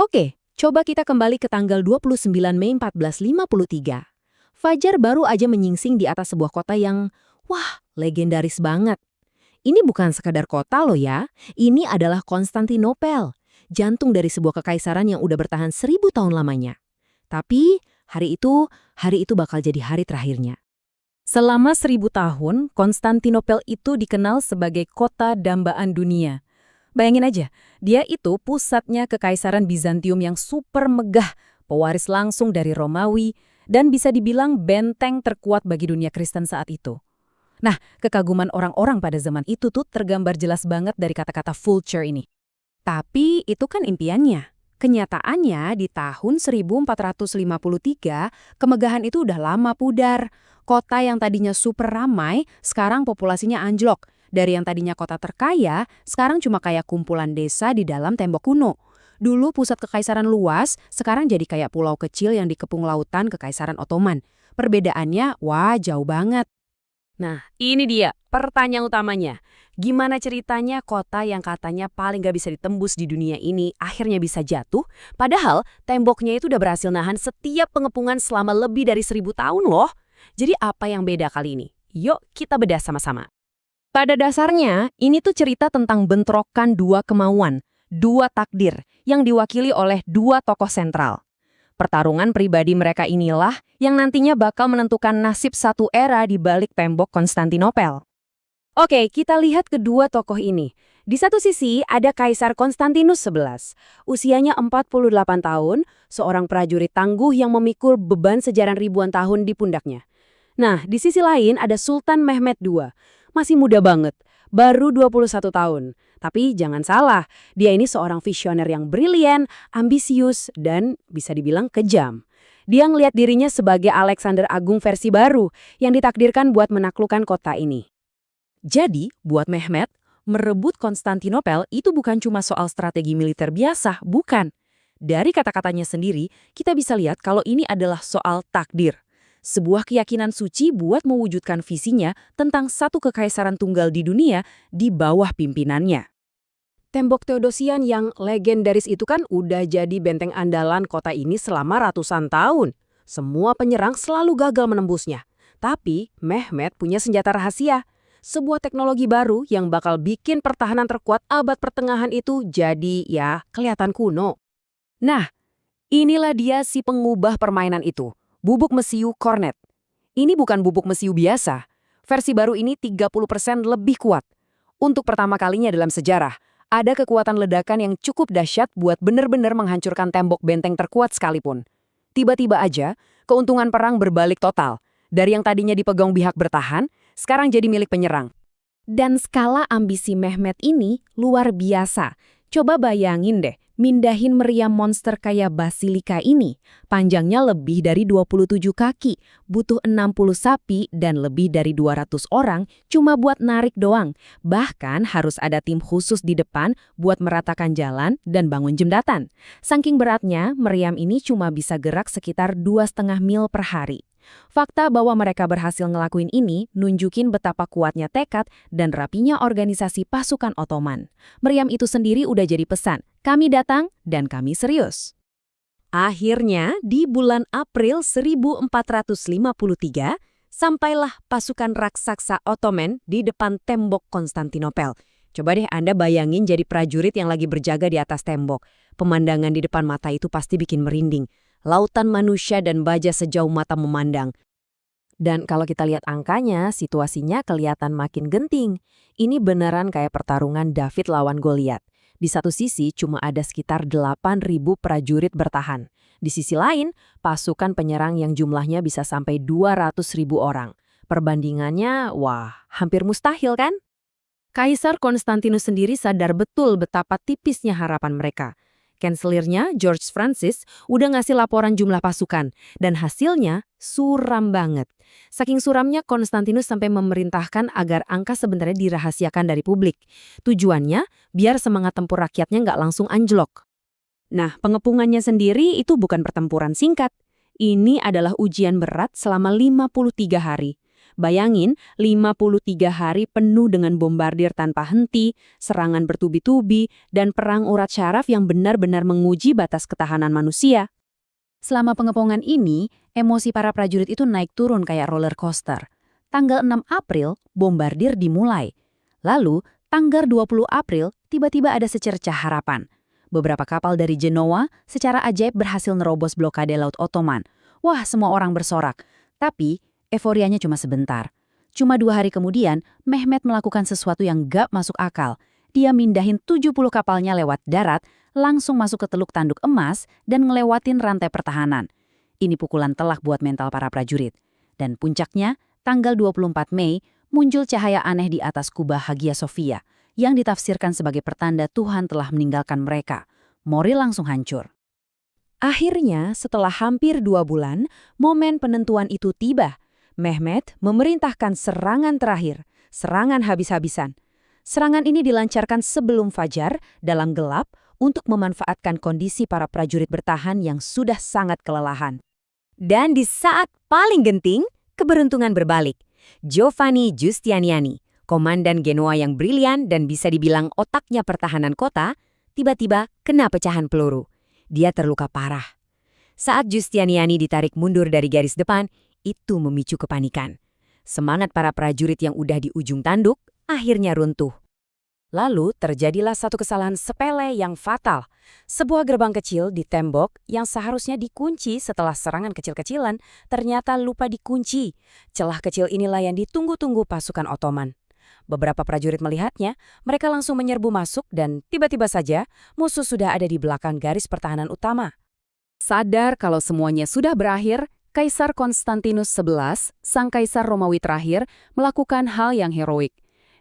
Oke, coba kita kembali ke tanggal 29 Mei 1453. Fajar baru aja menyingsing di atas sebuah kota yang, wah, legendaris banget. Ini bukan sekadar kota loh ya, ini adalah Konstantinopel, jantung dari sebuah kekaisaran yang udah bertahan 1000 tahun lamanya. Tapi, hari itu bakal jadi hari terakhirnya. Selama 1000 tahun, Konstantinopel itu dikenal sebagai kota dambaan dunia. Bayangin aja, dia itu pusatnya kekaisaran Bizantium yang super megah, pewaris langsung dari Romawi, dan bisa dibilang benteng terkuat bagi dunia Kristen saat itu. Nah, kekaguman orang-orang pada zaman itu tuh tergambar jelas banget dari kata-kata vulture ini. Tapi itu kan impiannya. Kenyataannya di tahun 1453, kemegahan itu udah lama pudar. Kota yang tadinya super ramai, sekarang populasinya anjlok. Dari yang tadinya kota terkaya, sekarang cuma kayak kumpulan desa di dalam tembok kuno. Dulu pusat kekaisaran luas, sekarang jadi kayak pulau kecil yang dikepung lautan kekaisaran Ottoman. Perbedaannya, wah jauh banget. Nah, ini dia pertanyaan utamanya. Gimana ceritanya kota yang katanya paling gak bisa ditembus di dunia ini akhirnya bisa jatuh, padahal temboknya itu udah berhasil nahan setiap pengepungan selama lebih dari 1000 tahun loh. Jadi apa yang beda kali ini? Yuk kita bedah sama-sama. Pada dasarnya, ini tuh cerita tentang bentrokan dua kemauan, dua takdir, yang diwakili oleh dua tokoh sentral. Pertarungan pribadi mereka inilah yang nantinya bakal menentukan nasib satu era di balik tembok Konstantinopel. Oke, kita lihat kedua tokoh ini. Di satu sisi ada Kaisar Konstantinus XI. Usianya 48 tahun, seorang prajurit tangguh yang memikul beban sejarah ribuan tahun di pundaknya. Nah, di sisi lain ada Sultan Mehmed II. Masih muda banget, baru 21 tahun. Tapi jangan salah, dia ini seorang visioner yang brilian, ambisius, dan bisa dibilang kejam. Dia ngelihat dirinya sebagai Alexander Agung versi baru yang ditakdirkan buat menaklukkan kota ini. Jadi, buat Mehmed, merebut Konstantinopel itu bukan cuma soal strategi militer biasa, bukan. Dari kata-katanya sendiri, kita bisa lihat kalau ini adalah soal takdir. Sebuah keyakinan suci buat mewujudkan visinya tentang satu kekaisaran tunggal di dunia di bawah pimpinannya. Tembok Theodosian yang legendaris itu kan udah jadi benteng andalan kota ini selama ratusan tahun. Semua penyerang selalu gagal menembusnya. Tapi Mehmed punya senjata rahasia. Sebuah teknologi baru yang bakal bikin pertahanan terkuat abad pertengahan itu jadi ya kelihatan kuno. Nah, inilah dia si pengubah permainan itu. Bubuk mesiu Cornet. Ini bukan bubuk mesiu biasa. Versi baru ini 30% lebih kuat. Untuk pertama kalinya dalam sejarah, ada kekuatan ledakan yang cukup dahsyat buat benar-benar menghancurkan tembok benteng terkuat sekalipun. Tiba-tiba aja, keuntungan perang berbalik total. Dari yang tadinya dipegang pihak bertahan, sekarang jadi milik penyerang. Dan skala ambisi Mehmed ini luar biasa. Coba bayangin deh, mindahin meriam monster kayak Basilika ini. Panjangnya lebih dari 27 kaki, butuh 60 sapi dan lebih dari 200 orang cuma buat narik doang. Bahkan harus ada tim khusus di depan buat meratakan jalan dan bangun jembatan. Saking beratnya, meriam ini cuma bisa gerak sekitar 2,5 mil per hari. Fakta bahwa mereka berhasil ngelakuin ini nunjukin betapa kuatnya tekad dan rapinya organisasi pasukan Ottoman. Meriam itu sendiri udah jadi pesan, kami datang dan kami serius. Akhirnya, di bulan April 1453, sampailah pasukan raksasa Ottoman di depan tembok Konstantinopel. Coba deh Anda bayangin jadi prajurit yang lagi berjaga di atas tembok. Pemandangan di depan mata itu pasti bikin merinding. Lautan manusia dan baja sejauh mata memandang. Dan kalau kita lihat angkanya, situasinya kelihatan makin genting. Ini beneran kayak pertarungan David lawan Goliat. Di satu sisi cuma ada sekitar 8.000 prajurit bertahan. Di sisi lain, pasukan penyerang yang jumlahnya bisa sampai 200.000 orang. Perbandingannya, wah, hampir mustahil kan? Kaisar Konstantinus sendiri sadar betul betapa tipisnya harapan mereka. Kanselirnya, George Francis, udah ngasih laporan jumlah pasukan, dan hasilnya suram banget. Saking suramnya, Konstantinus sampai memerintahkan agar angka sebenarnya dirahasiakan dari publik. Tujuannya, biar semangat tempur rakyatnya nggak langsung anjlok. Nah, pengepungannya sendiri itu bukan pertempuran singkat. Ini adalah ujian berat selama 53 hari. Bayangin, 53 hari penuh dengan bombardir tanpa henti, serangan bertubi-tubi, dan perang urat syaraf yang benar-benar menguji batas ketahanan manusia. Selama pengepungan ini, emosi para prajurit itu naik turun kayak roller coaster. Tanggal 6 April, bombardir dimulai. Lalu, tanggal 20 April, tiba-tiba ada secercah harapan. Beberapa kapal dari Genoa secara ajaib berhasil nerobos blokade laut Ottoman. Wah, semua orang bersorak. Tapi, euforianya cuma sebentar. Cuma 2 hari kemudian, Mehmet melakukan sesuatu yang gak masuk akal. Dia mindahin 70 kapalnya lewat darat, langsung masuk ke Teluk Tanduk Emas, dan ngelewatin rantai pertahanan. Ini pukulan telak buat mental para prajurit. Dan puncaknya, tanggal 24 Mei, muncul cahaya aneh di atas kubah Hagia Sophia, yang ditafsirkan sebagai pertanda Tuhan telah meninggalkan mereka. Moral langsung hancur. Akhirnya, setelah hampir 2 bulan, momen penentuan itu tiba. Mehmet memerintahkan serangan terakhir, serangan habis-habisan. Serangan ini dilancarkan sebelum fajar, dalam gelap, untuk memanfaatkan kondisi para prajurit bertahan yang sudah sangat kelelahan. Dan di saat paling genting, keberuntungan berbalik. Giovanni Giustiniani, komandan Genoa yang brilian dan bisa dibilang otaknya pertahanan kota, tiba-tiba kena pecahan peluru. Dia terluka parah. Saat Giustiniani ditarik mundur dari garis depan, itu memicu kepanikan. Semangat para prajurit yang udah di ujung tanduk akhirnya runtuh. Lalu terjadilah satu kesalahan sepele yang fatal. Sebuah gerbang kecil di tembok yang seharusnya dikunci setelah serangan kecil-kecilan ternyata lupa dikunci. Celah kecil inilah yang ditunggu-tunggu pasukan Ottoman. Beberapa prajurit melihatnya, mereka langsung menyerbu masuk dan tiba-tiba saja musuh sudah ada di belakang garis pertahanan utama. Sadar kalau semuanya sudah berakhir, Kaisar Konstantinus XI, sang kaisar Romawi terakhir, melakukan hal yang heroik.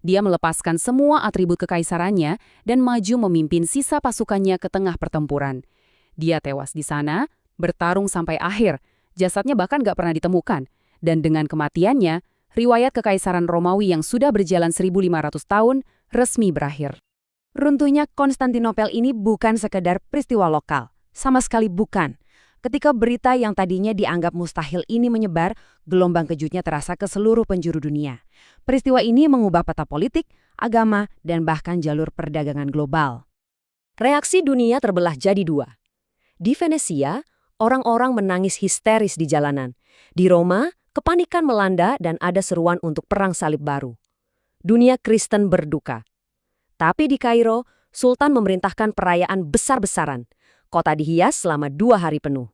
Dia melepaskan semua atribut kekaisarannya dan maju memimpin sisa pasukannya ke tengah pertempuran. Dia tewas di sana, bertarung sampai akhir, jasadnya bahkan gak pernah ditemukan. Dan dengan kematiannya, riwayat kekaisaran Romawi yang sudah berjalan 1.500 tahun resmi berakhir. Runtuhnya Konstantinopel ini bukan sekedar peristiwa lokal. Sama sekali bukan. Ketika berita yang tadinya dianggap mustahil ini menyebar, gelombang kejutnya terasa ke seluruh penjuru dunia. Peristiwa ini mengubah peta politik, agama, dan bahkan jalur perdagangan global. Reaksi dunia terbelah jadi 2. Di Venesia, orang-orang menangis histeris di jalanan. Di Roma, kepanikan melanda dan ada seruan untuk perang salib baru. Dunia Kristen berduka. Tapi di Kairo, Sultan memerintahkan perayaan besar-besaran. Kota dihias selama 2 hari penuh.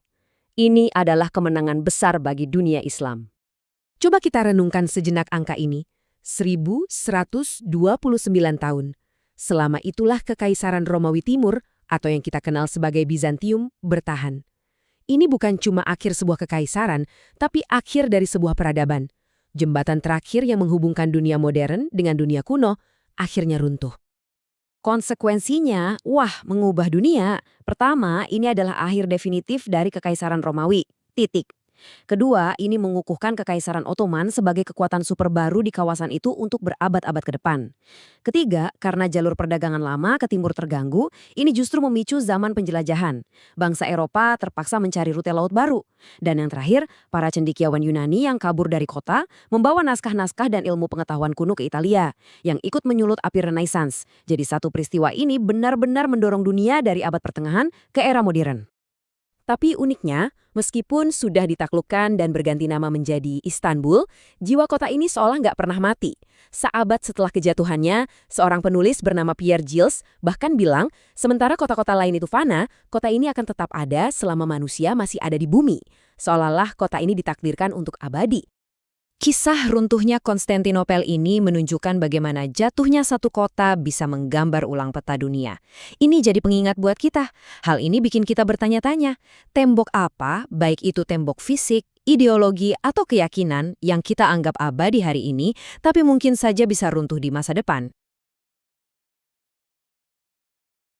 Ini adalah kemenangan besar bagi dunia Islam. Coba kita renungkan sejenak angka ini. 1129 tahun. Selama itulah Kekaisaran Romawi Timur, atau yang kita kenal sebagai Bizantium, bertahan. Ini bukan cuma akhir sebuah kekaisaran, tapi akhir dari sebuah peradaban. Jembatan terakhir yang menghubungkan dunia modern dengan dunia kuno akhirnya runtuh. Konsekuensinya, mengubah dunia. Pertama, ini adalah akhir definitif dari Kekaisaran Romawi. Titik. Kedua, ini mengukuhkan Kekaisaran Ottoman sebagai kekuatan super baru di kawasan itu untuk berabad-abad ke depan. Ketiga, karena jalur perdagangan lama ke timur terganggu, ini justru memicu zaman penjelajahan. Bangsa Eropa terpaksa mencari rute laut baru. Dan yang terakhir, para cendekiawan Yunani yang kabur dari kota membawa naskah-naskah dan ilmu pengetahuan kuno ke Italia, yang ikut menyulut api Renaissance. Jadi satu peristiwa ini benar-benar mendorong dunia dari abad pertengahan ke era modern. Tapi uniknya, meskipun sudah ditaklukkan dan berganti nama menjadi Istanbul, jiwa kota ini seolah nggak pernah mati. Seabad setelah kejatuhannya, seorang penulis bernama Pierre Gilles bahkan bilang, sementara kota-kota lain itu fana, kota ini akan tetap ada selama manusia masih ada di bumi. Seolah-olah kota ini ditakdirkan untuk abadi. Kisah runtuhnya Konstantinopel ini menunjukkan bagaimana jatuhnya satu kota bisa menggambar ulang peta dunia. Ini jadi pengingat buat kita. Hal ini bikin kita bertanya-tanya, tembok apa, baik itu tembok fisik, ideologi, atau keyakinan yang kita anggap abadi hari ini, tapi mungkin saja bisa runtuh di masa depan.